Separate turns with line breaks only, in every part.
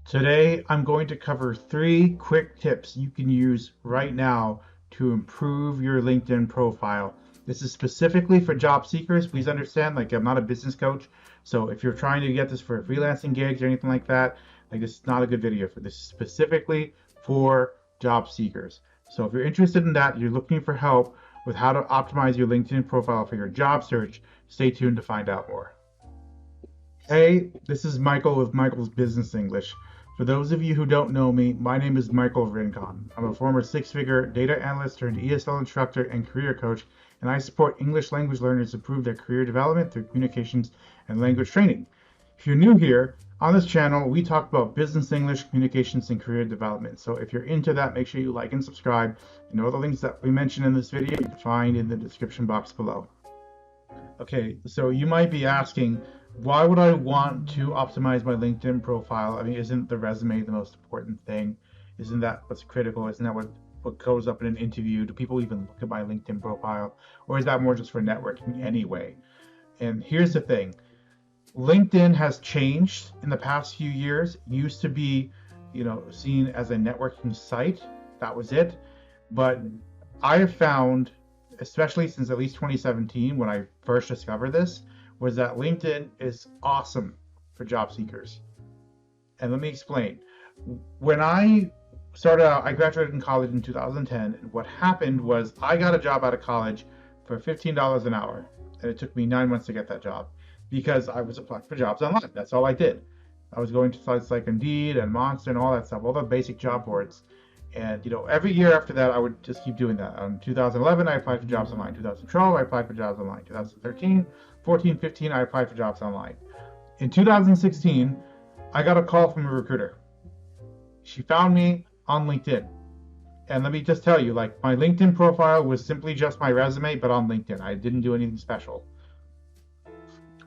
Today, I'm going to cover 3 quick tips you can use right now to improve your LinkedIn profile. This is specifically for job seekers. Please understand, I'm not a business coach. So if you're trying to get this for freelancing gigs or anything like that, this is not a good video for this. Is specifically for job seekers. So if you're interested in that, you're looking for help with how to optimize your LinkedIn profile for your job search, stay tuned to find out more. Hey, this is Michael with Michael's Business English. For those of you who don't know me, my name is Michael Rincon. I'm a former 6-figure data analyst turned ESL instructor and career coach, and I support English language learners to improve their career development through communications and language training. If you're new here, on this channel, we talk about business English, communications, and career development. So if you're into that, make sure you like and subscribe. And all the links that we mentioned in this video, you can find in the description box below. Okay, so you might be asking, why would I want to optimize my LinkedIn profile? I mean, isn't the resume the most important thing? Isn't that what's critical? Isn't that what goes up in an interview? Do people even look at my LinkedIn profile? Or is that more just for networking anyway? And here's the thing. LinkedIn has changed in the past few years. It used to be, seen as a networking site. That was it. But I have found, especially since at least 2017, when I first discovered this, was that LinkedIn is awesome for job seekers. And let me explain. When I started out, I graduated in college in 2010, and what happened was I got a job out of college for $15 an hour, and it took me 9 months to get that job because I was applying for jobs online. That's all I did. I was going to sites like Indeed and Monster and all that stuff, all the basic job boards. And every year after that, I would just keep doing that. In 2011, I applied for jobs online. 2012, I applied for jobs online. 2013, 14, 15, I applied for jobs online. In 2016, I got a call from a recruiter. She found me on LinkedIn. And let me just tell you, my LinkedIn profile was simply just my resume, but on LinkedIn. I didn't do anything special.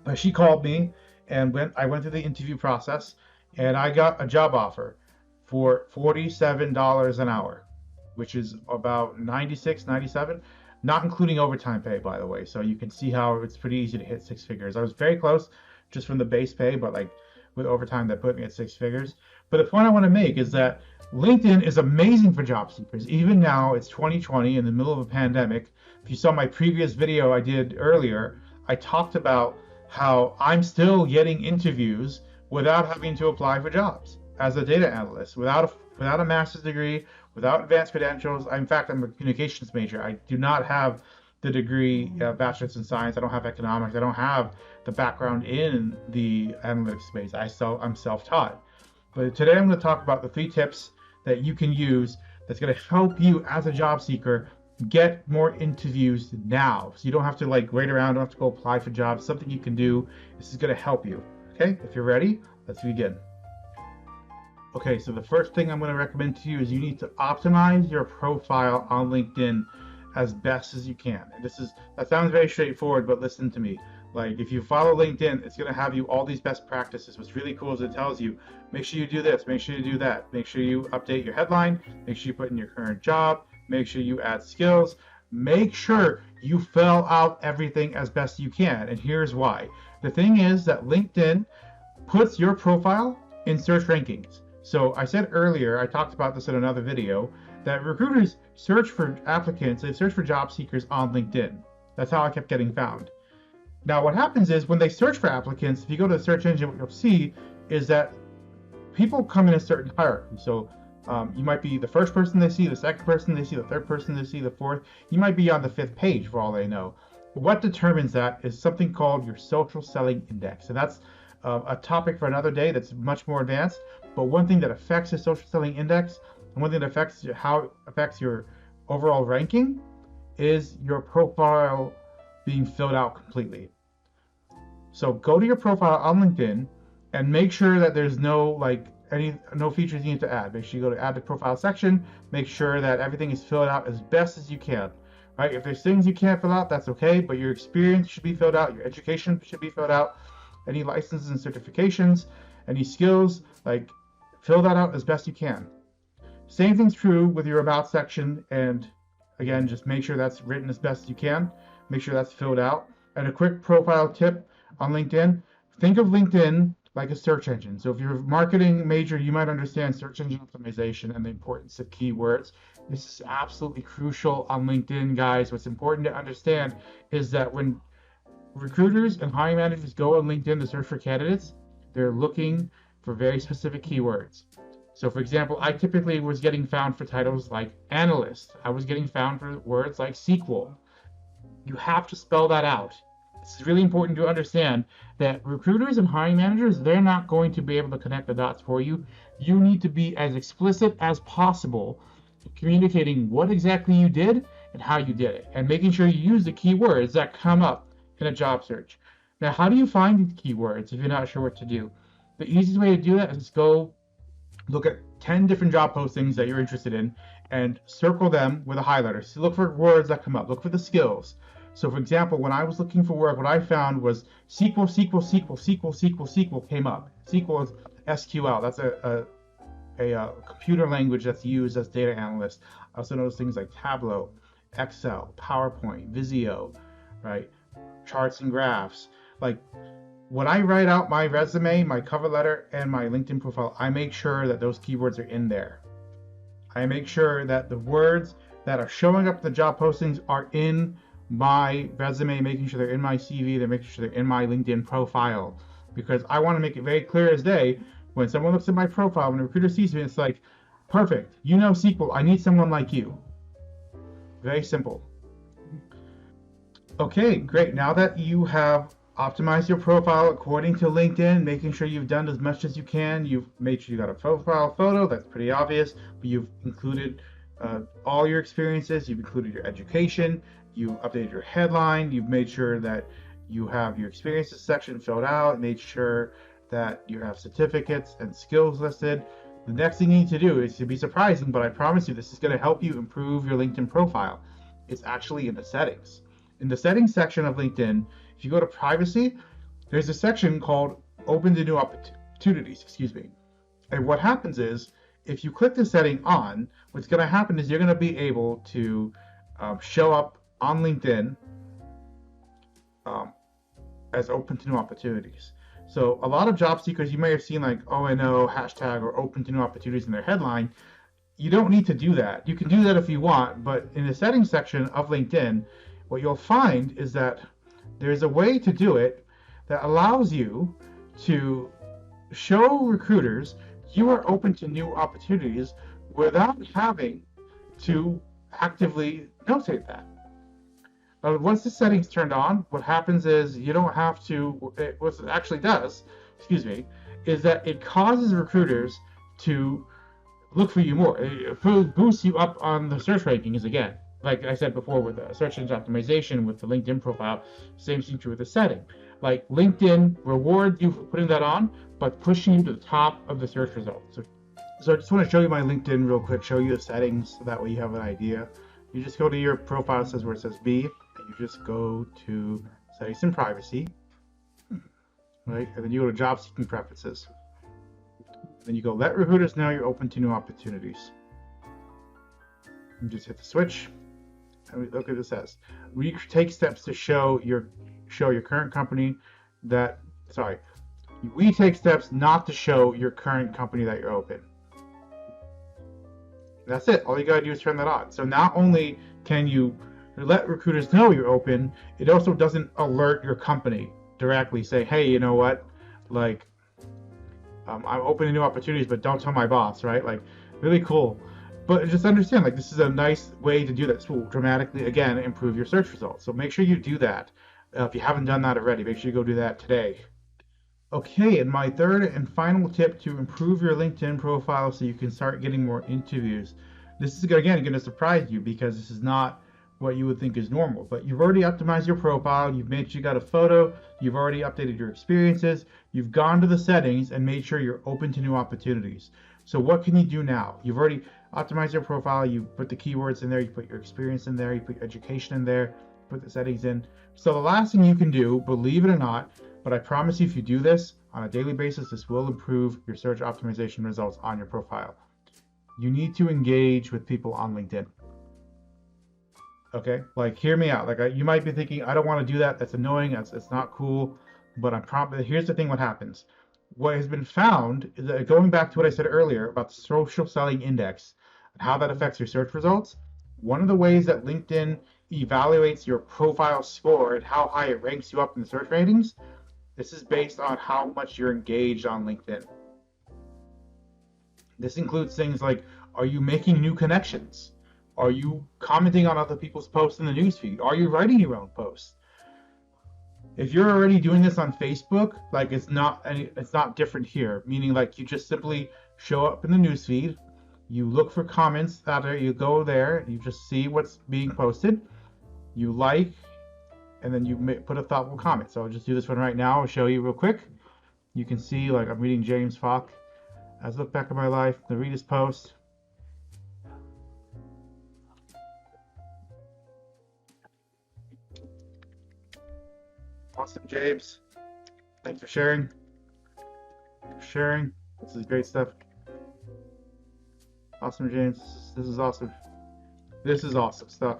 But she called me, and I went through the interview process, and I got a job offer for $47 an hour, which is about 96, 97, not including overtime pay, by the way. So you can see how it's pretty easy to hit 6 figures. I was very close just from the base pay, but with overtime that put me at 6 figures. But the point I want to make is that LinkedIn is amazing for job seekers. Even now, it's 2020 in the middle of a pandemic. If you saw my previous video I did earlier, I talked about how I'm still getting interviews without having to apply for jobs as a data analyst, without a master's degree, without advanced credentials. In fact, I'm a communications major. I do not have the degree, bachelor's in science. I don't have economics. I don't have the background in the analytics space. I'm self-taught. But today I'm going to talk about the 3 tips that you can use that's going to help you as a job seeker get more interviews now. So you don't have to wait around, don't have to go apply for jobs. Something you can do. This is going to help you. Okay, if you're ready, let's begin. Okay, so the first thing I'm going to recommend to you is you need to optimize your profile on LinkedIn as best as you can. And that sounds very straightforward, but listen to me. If you follow LinkedIn, it's going to have you all these best practices. What's really cool is it tells you, make sure you do this, make sure you do that, make sure you update your headline, make sure you put in your current job, make sure you add skills, make sure you fill out everything as best you can. And here's why. The thing is that LinkedIn puts your profile in search rankings. So I said earlier, I talked about this in another video, that recruiters search for applicants, they search for job seekers on LinkedIn. That's how I kept getting found. Now what happens is when they search for applicants, if you go to the search engine, what you'll see is that people come in a certain hierarchy. So you might be the first person they see, the second person they see, the third person they see, the fourth. You might be on the 5th page for all they know. But what determines that is something called your social selling index. And that's a topic for another day that's much more advanced. But one thing that affects the social selling index and one thing that affects how it affects your overall ranking is your profile being filled out completely. So go to your profile on LinkedIn and make sure that there's no no features you need to add. Make sure you go to add the profile section, make sure that everything is filled out as best as you can. Right? If there's things you can't fill out, that's okay, but your experience should be filled out, your education should be filled out, any licenses and certifications, any skills, fill that out as best you can. Same thing's true with your about section, and again, just make sure that's written as best you can. Make sure that's filled out. And a quick profile tip on LinkedIn, think of LinkedIn like a search engine. So if you're a marketing major, you might understand search engine optimization and the importance of keywords. This is absolutely crucial on LinkedIn, guys. What's important to understand is that when recruiters and hiring managers go on LinkedIn to search for candidates, they're looking for very specific keywords. So, for example, I typically was getting found for titles like analyst. I was getting found for words like SQL. You have to spell that out. It's really important to understand that recruiters and hiring managers, they're not going to be able to connect the dots for you. You need to be as explicit as possible, communicating what exactly you did and how you did it, and making sure you use the keywords that come up in a job search. Now, how do you find these keywords if you're not sure what to do? The easiest way to do that is go look at 10 different job postings that you're interested in and circle them with a highlighter. So look for words that come up, look for the skills. So for example, when I was looking for work, what I found was SQL came up. SQL is SQL. That's a computer language that's used as data analyst. I also noticed things like Tableau, Excel, PowerPoint, Visio, right? Charts and graphs. Like when I write out my resume, my cover letter, and my LinkedIn profile, I make sure that those keywords are in there. I make sure that the words that are showing up in the job postings are in my resume, making sure they're in my CV, they're making sure they're in my LinkedIn profile. Because I want to make it very clear as day, when someone looks at my profile, when a recruiter sees me, it's like, perfect, you know SQL, I need someone like you. Very simple. Okay, great. Now that you have optimized your profile according to LinkedIn, making sure you've done as much as you can, you've made sure you got a profile photo, that's pretty obvious, but you've included all your experiences, you've included your education, you updated your headline, you've made sure that you have your experiences section filled out, made sure that you have certificates and skills listed. The next thing you need to do is to be surprising, but I promise you this is going to help you improve your LinkedIn profile. It's actually in the settings. In the settings section of LinkedIn, if you go to privacy, there's a section called open to new opportunities, And what happens is, if you click the setting on, what's going to happen is you're going to be able to show up on LinkedIn as open to new opportunities. So a lot of job seekers, you may have seen like ONO, hashtag, or open to new opportunities in their headline. You don't need to do that. You can do that if you want, but in the settings section of LinkedIn, what you'll find is that there's a way to do it that allows you to show recruiters you are open to new opportunities without having to actively notate that. Once the settings turned on, what happens is you don't have to, what it actually does, is that it causes recruiters to look for you more. It boosts you up on the search rankings again. Like I said before with the search engine optimization with the LinkedIn profile, same thing true with the setting. Like LinkedIn rewards you for putting that on, but pushing you to the top of the search results. So I just want to show you my LinkedIn real quick, show you the settings, so that way you have an idea. You just go to your profile, it says where it says B, and you just go to settings and privacy, right? And then you go to job seeking preferences. Then you go let recruiters know you're open to new opportunities. You just hit the switch. And look at what it says. We take steps to show your current company that, we take steps not to show your current company that you're open. That's it. All you gotta do is turn that on. So not only can you let recruiters know you're open, it also doesn't alert your company directly. Say, hey, you know what? Like, I'm open to new opportunities, but don't tell my boss, right? Like, really cool. But just understand, like, this is a nice way to do that. This will dramatically, again, improve your search results. So make sure you do that. If you haven't done that already, make sure you go do that today. Okay, and my third and final tip to improve your LinkedIn profile so you can start getting more interviews. This is, again, going to surprise you because this is not what you would think is normal. But you've already optimized your profile, you've made sure you got a photo, you've already updated your experiences, you've gone to the settings and made sure you're open to new opportunities. So what can you do now? You've already optimized your profile, you put the keywords in there, you put your experience in there, you put your education in there, put the settings in. So the last thing you can do, believe it or not, but I promise you if you do this on a daily basis, this will improve your search optimization results on your profile. You need to engage with people on LinkedIn. Okay, like hear me out. Like you might be thinking, I don't want to do that. That's annoying. It's not cool. But here's the thing: what happens what has been found is that, going back to what I said earlier about the social selling index and how that affects your search results, one of the ways that LinkedIn evaluates your profile score and how high it ranks you up in the search ratings, this is based on how much you're engaged on LinkedIn. This includes things like, are you making new connections? Are you commenting on other people's posts in the newsfeed? Are you writing your own posts? If you're already doing this on Facebook, like it's not different here. Meaning, like, you just simply show up in the newsfeed, you look for comments after you go there, you just see what's being posted, you like, and then you put a thoughtful comment. So I'll just do this one right now. I'll show you real quick. You can see, like, I'm reading James Falk. As I look back at my life, to read his post. Awesome, James. Thanks for sharing. This is great stuff. Awesome, James. This is awesome. This is awesome stuff.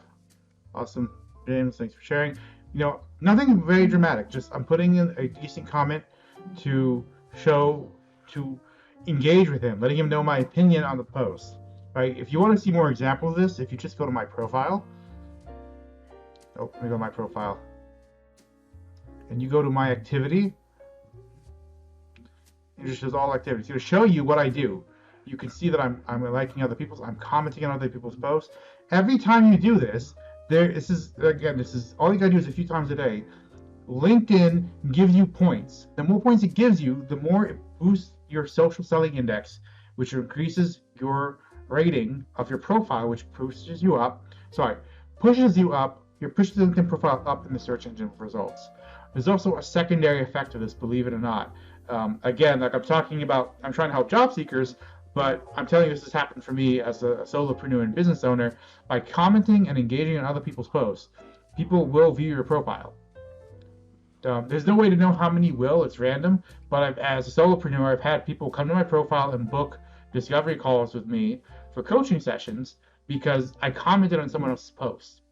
Awesome, James. Thanks for sharing. You know, nothing very dramatic. Just I'm putting in a decent comment to engage with him, letting him know my opinion on the post. Right? If you want to see more examples of this, if you just go to my profile. Oh, let me go to my profile. And you go to my activity. It just shows all activities. It's going to show you what I do. You can see that I'm liking other people's, I'm commenting on other people's posts. Every time you do this, this is all you gotta do is a few times a day. LinkedIn gives you points. The more points it gives you, the more it boosts your social selling index, which increases your rating of your profile, which pushes you up. Pushes you up. Your pushes the LinkedIn profile up in the search engine results. There's also a secondary effect of this, believe it or not. Again, like I'm talking about, I'm trying to help job seekers, but I'm telling you, this has happened for me as a solopreneur and business owner. By commenting and engaging on other people's posts, people will view your profile. There's no way to know how many will, it's random, but as a solopreneur, I've had people come to my profile and book discovery calls with me for coaching sessions because I commented on someone else's post.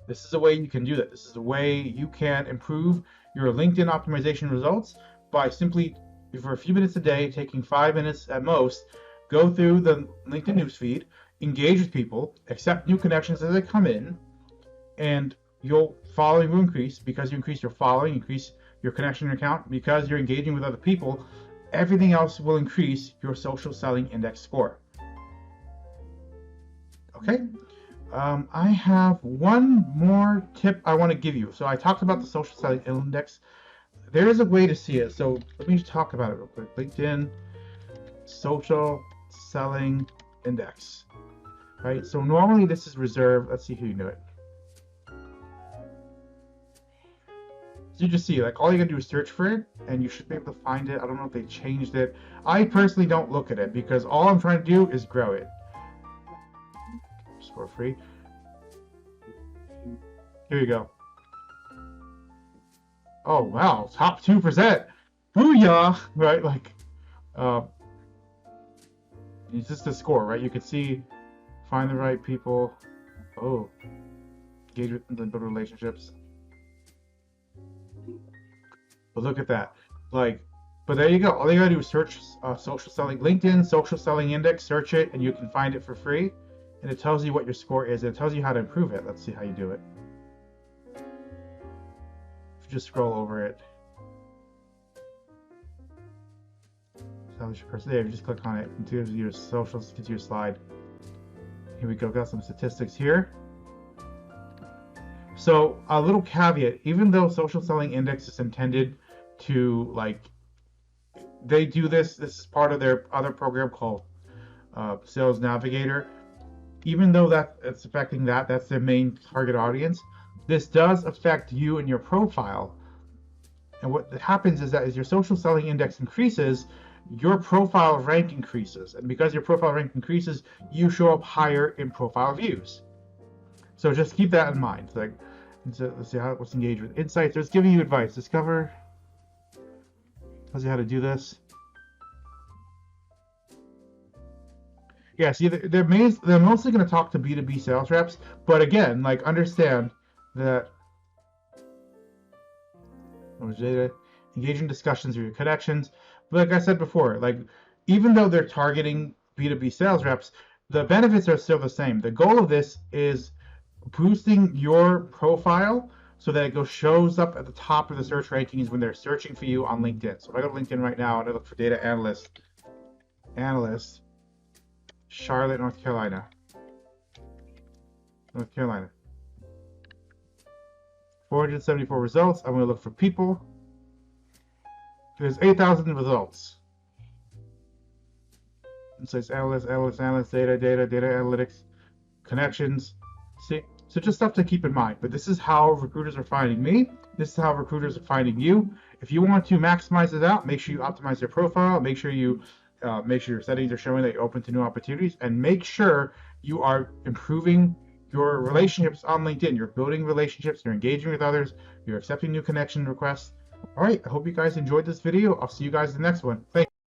This is a way you can do that. This is a way you can improve your LinkedIn optimization results by simply, for a few minutes a day, taking 5 minutes at most, go through the LinkedIn newsfeed, engage with people, accept new connections as they come in, and your following will increase because you increase your following, increase your connection account, because you're engaging with other people. Everything else will increase your social selling index score. Okay? I have one more tip I want to give you. So I talked about the social selling index. There is a way to see it. So let me talk about it real quick. LinkedIn social selling index. Right? So normally this is reserved. Let's see who you do it. So you just see, like, all you gotta do is search for it and you should be able to find it. I don't know if they changed it. I personally don't look at it because all I'm trying to do is grow it. For free. Here you go. Oh wow, top 2%. Booyah! Right, like, it's just a score, right? You can see, find the right people. Oh, engage with and build relationships. But look at that, like. But there you go. All you gotta do is search social selling, LinkedIn social selling index. Search it, and you can find it for free. And it tells you what your score is. And it tells you how to improve it. Let's see how you do it. If you just scroll over it. Establish your person. There, you just click on it. It gives you your socials, gives you a slide. Here we go. Got some statistics here. So a little caveat, even though social selling index is intended to, like, they do this is part of their other program called Sales Navigator. Even though it's affecting that's their main target audience, this does affect you and your profile. And what happens is that as your social selling index increases, your profile rank increases. And because your profile rank increases, you show up higher in profile views. So just keep that in mind. Like, let's see what's engaged with insights. It's giving you advice. Discover. Tells you how to do this. Yeah, see, they're mostly going to talk to B2B sales reps, but again, like, understand that engaging discussions with your connections. But like I said before, like even though they're targeting B2B sales reps, the benefits are still the same. The goal of this is boosting your profile so that it shows up at the top of the search rankings when they're searching for you on LinkedIn. So if I go to LinkedIn right now and I look for data analyst, Charlotte, North Carolina. 474 results. I'm going to look for people. There's 8,000 results. It says analyst, data analytics, connections. See? So just stuff to keep in mind. But this is how recruiters are finding me. This is how recruiters are finding you. If you want to maximize it out, make sure you optimize your profile. Make sure your settings are showing that you're open to new opportunities, and make sure you are improving your relationships on LinkedIn. You're building relationships, you're engaging with others, you're accepting new connection requests. All right, I hope you guys enjoyed this video. I'll see you guys in the next one. Thank you.